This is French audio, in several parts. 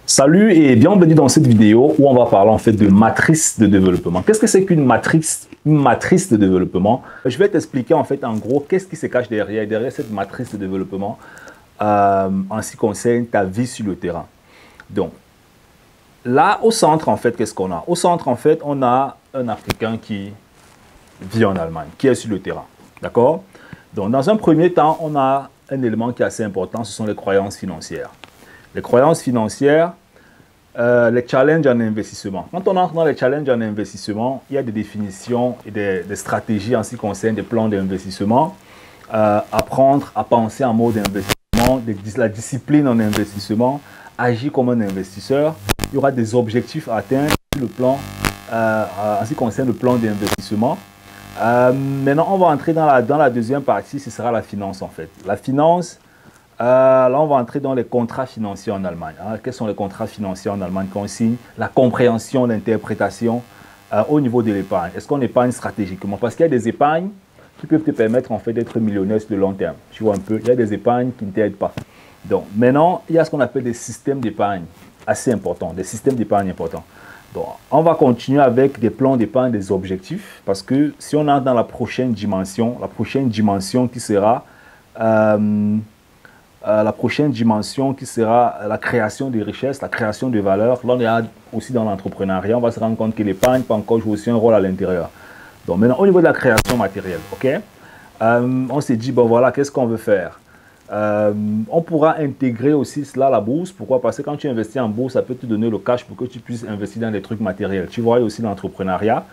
Salut et bienvenue dans cette vidéo où on va parler en fait de matrice de développement. Qu'est-ce que c'est qu'une matrice? Une matrice de développement. Je vais t'expliquer en fait en gros qu'est-ce qui se cache derrière cette matrice de développement en ce qui concerne ta vie sur le terrain. Donc là au centre en fait qu'est-ce qu'on a? Au centre en fait on a un Africain qui vit en Allemagne, qui est sur le terrain. D'accord? Donc dans un premier temps on a un élément qui est assez important, ce sont les croyances financières. Les croyances financières, les challenges en investissement. Quand on entre dans les challenges en investissement, il y a des définitions et des stratégies en ce qui concerne des plans d'investissement, apprendre à penser en mode investissement, la discipline en investissement, agir comme un investisseur. Il y aura des objectifs à atteindre sur le plan, en ce qui concerne le plan d'investissement. Maintenant, on va entrer dans la deuxième partie, ce sera la finance en fait. La finance, là, on va entrer dans les contrats financiers en Allemagne. Quels sont les contrats financiers en Allemagne qu'on signe? La compréhension, l'interprétation au niveau de l'épargne. Est-ce qu'on épargne stratégiquement? Parce qu'il y a des épargnes qui peuvent te permettre en fait d'être millionnaire sur le long terme. Tu vois un peu, il y a des épargnes qui ne t'aident pas. Donc maintenant, il y a ce qu'on appelle des systèmes d'épargne assez importants, des systèmes d'épargne importants. Donc, on va continuer avec des plans d'épargne, des objectifs, parce que si on entre dans la prochaine dimension qui sera la création de richesses, la création de valeur. Là, on est aussi dans l'entrepreneuriat. On va se rendre compte que l'épargne peut encore jouer aussi un rôle à l'intérieur. Donc maintenant, au niveau de la création matérielle, ok, on s'est dit, bon voilà, qu'est-ce qu'on veut faire? On pourra intégrer aussi cela à la bourse. Pourquoi? Parce que quand tu investis en bourse, ça peut te donner le cash pour que tu puisses investir dans des trucs matériels. Tu vois, il y a aussi l'entrepreneuriat.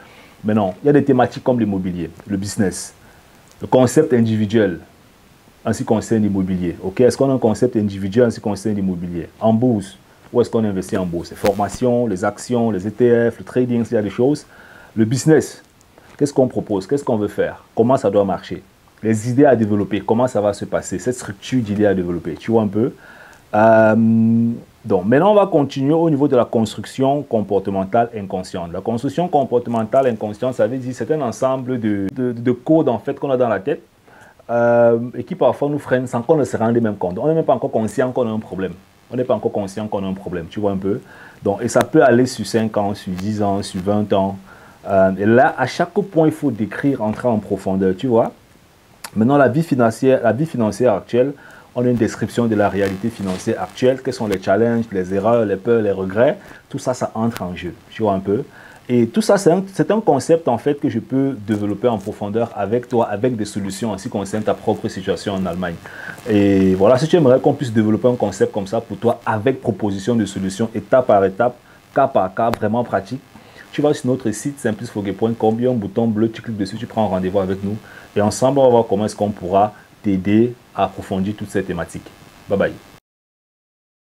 Mais non, il y a des thématiques comme l'immobilier, le business, le concept individuel en ce qui concerne l'immobilier. Okay? Est-ce qu'on a un concept individuel en ce qui concerne l'immobilier? En bourse, où est-ce qu'on investit en bourse? Les formations, les actions, les ETF, le trading, il y a des choses. Le business, qu'est-ce qu'on propose? Qu'est-ce qu'on veut faire? Comment ça doit marcher? Les idées à développer, comment ça va se passer? Cette structure d'idées à développer, tu vois un peu? Donc, maintenant, on va continuer au niveau de la construction comportementale inconsciente. La construction comportementale inconsciente, ça veut dire que c'est un ensemble de codes en fait qu'on a dans la tête. Et qui parfois nous freinent sans qu'on ne se rende même compte. On n'est même pas encore conscient qu'on a un problème. On n'est pas encore conscient qu'on a un problème, tu vois un peu. Donc, et ça peut aller sur 5 ans, sur 10 ans, sur 20 ans. Et là, à chaque point, il faut décrire, entrer en profondeur, tu vois. Maintenant, la vie financière actuelle, on a une description de la réalité financière actuelle. Quels sont les challenges, les erreurs, les peurs, les regrets. Tout ça, ça entre en jeu, tu vois un peu. Et tout ça, c'est un concept en fait que je peux développer en profondeur avec toi, avec des solutions en ce qui concerne ta propre situation en Allemagne. Et voilà, si tu aimerais qu'on puisse développer un concept comme ça pour toi, avec proposition de solutions, étape par étape, cas par cas, vraiment pratique, tu vas sur notre site simplesfoguet.com, il y a un bouton bleu, tu cliques dessus, tu prends un rendez-vous avec nous. Et ensemble, on va voir comment est-ce qu'on pourra t'aider à approfondir toutes ces thématiques. Bye bye.